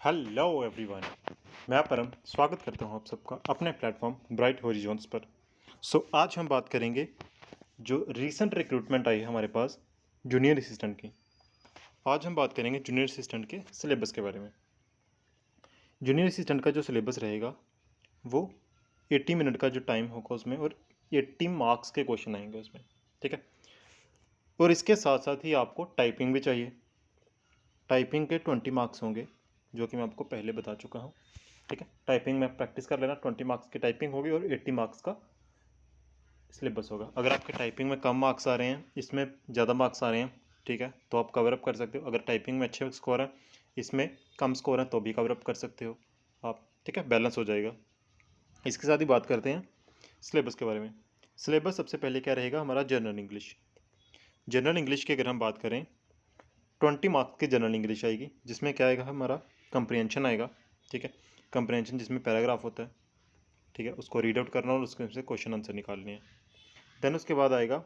Hello everyone. मैं परम स्वागत करता हूं आप सबका अपने प्लेटफॉर्म ब्राइट हॉरिजॉन्स पर। आज हम बात करेंगे जो रीसेंट रिक्रूटमेंट आई है हमारे पास जूनियर असिस्टेंट की। आज हम बात करेंगे जूनियर असिस्टेंट के सिलेबस के बारे में। जूनियर असिस्टेंट का जो सिलेबस रहेगा वो 80 मिनट का जो टाइम होगा उसमें, और 80 मार्क्स के क्वेश्चन आएंगे उसमें। ठीक है। और इसके साथ साथ ही आपको टाइपिंग भी चाहिए। टाइपिंग के 20 मार्क्स होंगे, जो कि मैं आपको पहले बता चुका हूँ। ठीक है, टाइपिंग में प्रैक्टिस कर लेना। 20 मार्क्स की टाइपिंग होगी और 80 मार्क्स का सिलेबस होगा। अगर आपके टाइपिंग में कम मार्क्स आ रहे हैं, इसमें ज़्यादा मार्क्स आ रहे हैं, ठीक है, तो आप कवर अप कर सकते हो। अगर टाइपिंग में अच्छे स्कोर है, इसमें कम स्कोर है, तो भी कवर अप कर सकते हो आप। ठीक है, बैलेंस हो जाएगा। इसके साथ ही बात करते हैं सिलेबस के बारे में। सिलेबस सबसे पहले क्या रहेगा हमारा, जनरल इंग्लिश। जनरल इंग्लिश की अगर हम बात करें, 20 मार्क्स की जनरल इंग्लिश आएगी, जिसमें क्या आएगा हमारा, कंप्रीहेंशन आएगा। ठीक है, कंप्रीहेंशन जिसमें पैराग्राफ होता है। ठीक है, उसको रीड आउट करना और उसके से क्वेश्चन आंसर निकालने हैं। देन उसके बाद आएगा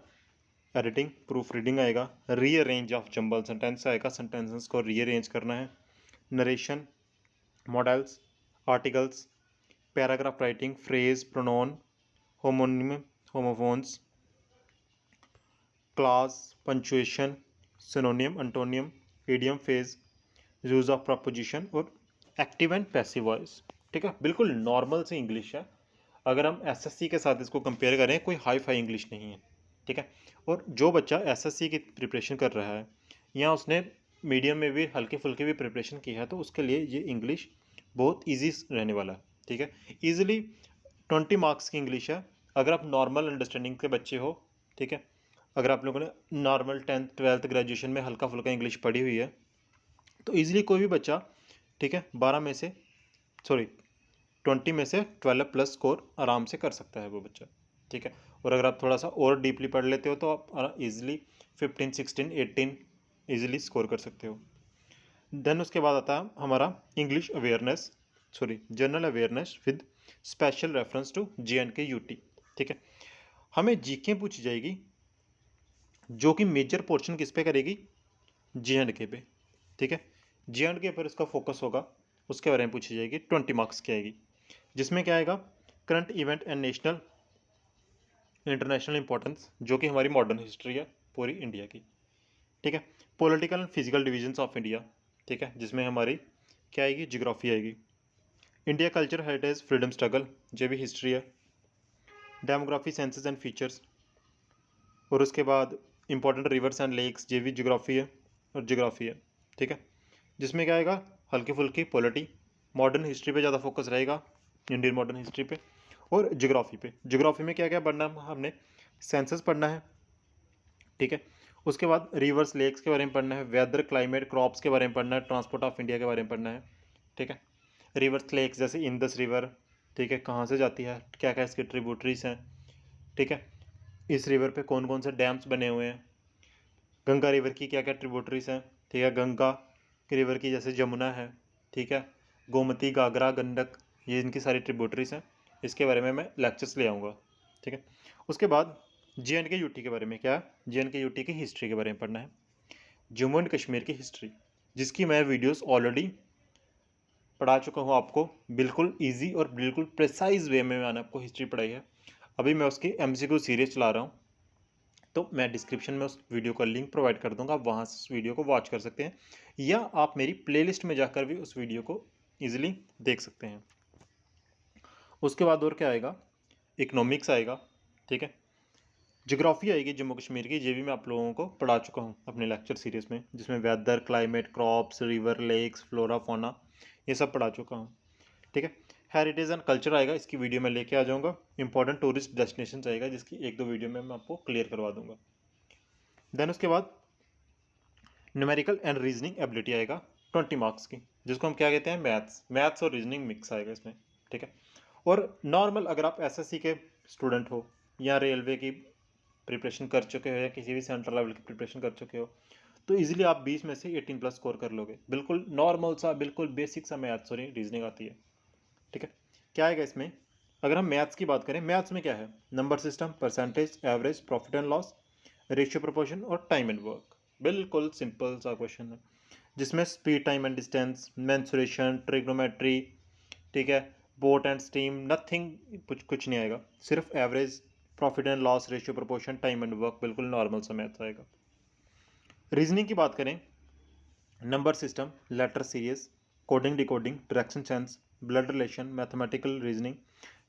एडिटिंग, प्रूफ रीडिंग आएगा, रीअरेंज ऑफ जंबल सेंटेंस आएगा, सेंटेंसेस को रीअरेंज करना है, narration, modals, articles, paragraph writing, phrase, pronoun, homonym, homophones, class, punctuation, synonym, antonym, idiom, phase, use of preposition और एक्टिव एंड पैसिव वॉइस। ठीक है, बिल्कुल normal सी English है। अगर हम एसएससी के साथ इसको कंपेयर करें, कोई हाई फाई इंग्लिश नहीं है। ठीक है, और जो बच्चा एसएससी की प्रिपरेशन कर रहा है या उसने मीडियम में भी हल्की फुल्की भी प्रिपरेशन की है, तो उसके लिए ये इंग्लिश बहुत ईजी रहने वाला है। ठीक है, ईजिली 20 मार्क्स की इंग्लिश है। अगर आप नॉर्मल अंडरस्टैंडिंग के बच्चे हो, ठीक है, अगर आप लोगों ने नॉर्मल 10th 12th ग्रेजुएशन में हल्का फुल्का इंग्लिश पढ़ी हुई है, तो ईजिली कोई भी बच्चा, ठीक है, 12 में से, सॉरी, 20 में से 12 प्लस स्कोर आराम से कर सकता है वो बच्चा। ठीक है, और अगर आप थोड़ा सा और डीपली पढ़ लेते हो, तो आप इजीली 15 16 18 इजीली स्कोर कर सकते हो। देन उसके बाद आता है हमारा English awareness, sorry, general awareness with special reference to JNK UT। ठीक है, हमें जीके पूछी जाएगी, जो कि मेजर पोर्शन किस पे करेगी, JNK पे। ठीक है, JNK पर इसका फोकस होगा, उसके बारे में पूछी जाएगी। 20 मार्क्स की आएगी, जिसमें क्या आएगा, current event and national international importance, जो कि हमारी मॉडर्न हिस्ट्री है पूरी इंडिया की। ठीक है, political and physical divisions of India. ठीक है, जिसमें हमारी क्या आएगी, जियोग्राफी आएगी। India culture heritage freedom struggle, जो भी हिस्ट्री है। डेमोग्राफी सेंसस एंड फीचर्स, और उसके बाद इंपॉर्टेंट रिवर्स एंड लेक्स, जो भी जियोग्राफी है और जियोग्राफी है। ठीक है, जिसमें क्या आएगा, हल्की फुल्की पॉलिटी, मॉडर्न हिस्ट्री पे ज़्यादा फोकस रहेगा, इंडियन मॉडर्न हिस्ट्री पे, और ज्योग्राफी पे। ज्योग्राफी में क्या क्या पढ़ना है हमने, सेंसस पढ़ना है। ठीक है, उसके बाद रिवर्स लेक्स के बारे में पढ़ना है, वेदर क्लाइमेट क्रॉप्स के बारे में पढ़ना है, ट्रांसपोर्ट ऑफ इंडिया के बारे में पढ़ना है। ठीक है, रिवर्स लेक्स जैसे इंदस रिवर, ठीक है, कहाँ से जाती है, क्या क्या इसके ट्रिब्यूटरीज हैं। ठीक है, इस रिवर पे कौन कौन से डैम्स बने हुए हैं, गंगा रिवर की क्या क्या ट्रिब्यूटरीज हैं। ठीक है, गंगा रिवर की जैसे जमुना है, ठीक है, गोमती, घाघरा, गंडक, ये इनकी सारी ट्रिब्यूटरीज हैं। इसके बारे में मैं लेक्चर्स ले आऊँगा। ठीक है, उसके बाद JNK UT के बारे में, क्या, JNK UT की हिस्ट्री के बारे में पढ़ना है, जम्मू एंड कश्मीर की हिस्ट्री, जिसकी मैं वीडियोस ऑलरेडी पढ़ा चुका हूँ आपको। बिल्कुल ईजी और बिल्कुल प्रिसाइज वे में मैंने आपको हिस्ट्री पढ़ाई है। अभी मैं उसकी MCQ सीरीज चला रहा हूँ, तो मैं डिस्क्रिप्शन में उस वीडियो का लिंक प्रोवाइड कर दूंगा, आप वहाँ से उस वीडियो को वॉच कर सकते हैं, या आप मेरी प्लेलिस्ट में जाकर भी उस वीडियो को ईजिली देख सकते हैं। उसके बाद और क्या आएगा, इकोनॉमिक्स आएगा। ठीक है, ज्योग्राफी आएगी जम्मू कश्मीर की, ये भी मैं आप लोगों को पढ़ा चुका हूँ अपने लेक्चर सीरीज में, जिसमें weather, climate, crops, river, lakes, flora, fauna, ये सब पढ़ा चुका हूँ। ठीक है, हेरिटेज एंड कल्चर आएगा, इसकी वीडियो में लेके आ जाऊँगा। इंपॉर्टेंट टूरिस्ट डेस्टिनेशन आएगा, जिसकी 1-2 वीडियो में मैं आपको क्लियर करवा दूंगा। देन उसके बाद न्यूमेरिकल एंड रीजनिंग एबिलिटी आएगा 20 मार्क्स की, जिसको हम क्या कहते हैं, मैथ्स और रीजनिंग मिक्स आएगा इसमें। ठीक है, और नॉर्मल अगर आप एसएससी के स्टूडेंट हो, या रेलवे की प्रिपरेशन कर चुके हो, या किसी भी सेंट्रल लेवल की प्रिपरेशन कर चुके हो, तो इजीली आप 20 में से 18 प्लस स्कोर कर लोगे। बिल्कुल नॉर्मल सा, बिल्कुल बेसिक सा मैथ्स और रीजनिंग आती है। ठीक है, क्या आएगा इसमें, अगर हम मैथ्स की बात करें, मैथ्स में क्या है, number system, percentage, average, profit and loss, ratio proportion और टाइम एंड वर्क। बिल्कुल सिंपल सा क्वेश्चन है, जिसमें speed, time and distance, mensuration, trigonometry, ठीक है, बोट एंड स्टीम, नथिंग, कुछ नहीं आएगा, सिर्फ average, profit and loss ratio, proportion, time and work, बिल्कुल नॉर्मल सा मैथ आएगा। रीजनिंग की बात करें, number system, letter series, coding decoding, direction sense, blood relation, mathematical reasoning,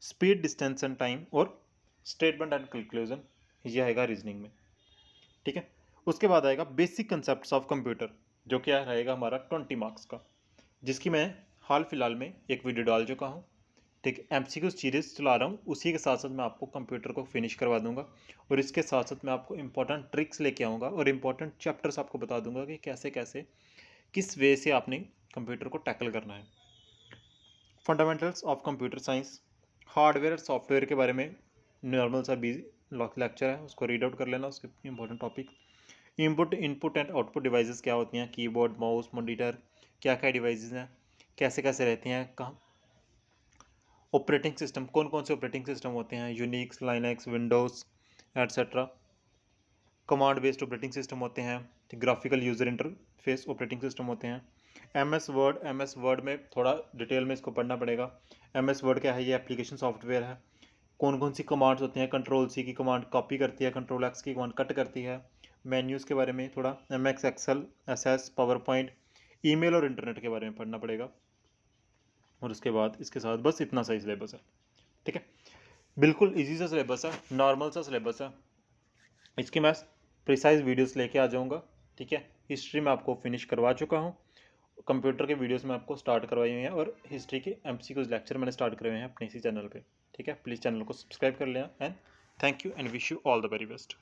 speed, distance and time और स्टेटमेंट एंड कंक्लूजन, ये आएगा reasoning में, ठीक है। उसके बाद आएगा बेसिक कंसेप्ट्स ऑफ कंप्यूटर, जो क्या रहेगा हमारा 20 मार्क्स का, जिसकी मैं हाल फिलहाल में एक वीडियो डाल चुका हूँ, ठीक है। एमसीक्यू सीरीज चला रहा हूँ, उसी के साथ साथ मैं आपको कंप्यूटर को फिनिश करवा दूंगा और इसके साथ साथ मैं आपको इंपॉर्टेंट ट्रिक्स लेके आऊँगा और इंपॉर्टेंट चैप्टर्स आपको बता दूंगा कि कैसे कैसे किस वे से आपने कंप्यूटर को टैकल करना है। Fundamentals of computer science, hardware और सॉफ्टवेयर के बारे में नॉर्मल सा भी लेक्चर है, उसको रीड आउट कर लेना, उसके important topic. Input and output devices क्या होती हैं, कीबोर्ड, माउस, मॉनिटर, क्या क्या डिवाइसेस हैं, कैसे कैसे रहते हैं, कहाँ ऑपरेटिंग सिस्टम, कौन कौन से ऑपरेटिंग सिस्टम होते हैं, Unix, Linux, Windows etcetera, command based operating system होते हैं, graphical user interface operating system होते हैं। एमएस वर्ड में थोड़ा डिटेल में इसको पढ़ना पड़ेगा। एमएस वर्ड क्या है, ये एप्लीकेशन सॉफ्टवेयर है। कौन कौन सी कमांड्स होती हैं, कंट्रोल सी की कमांड कॉपी करती है, कंट्रोल एक्स की कमांड कट करती है। मेन्यूज़ के बारे में थोड़ा, MX, Excel, SS, PowerPoint, email और इंटरनेट के बारे में पढ़ना पड़ेगा। और उसके बाद इसके साथ बस इतना सा ही सिलेबस है, ठीक है। बिल्कुल इजी सा सिलेबस है, नॉर्मल सा सिलेबस है। इसकी मैं प्रिसाइज वीडियोस लेके आ जाऊँगा, ठीक है। हिस्ट्री में आपको फिनिश करवा चुका हूँ, कंप्यूटर के वीडियोस में आपको स्टार्ट करवाई हुई हैं और हिस्ट्री के एमसीक्यूज लेक्चर मैंने स्टार्ट करे हुए हैं अपने इसी चैनल पे, ठीक है। प्लीज़ चैनल को सब्सक्राइब कर लेना and thank you and wish you all the very best.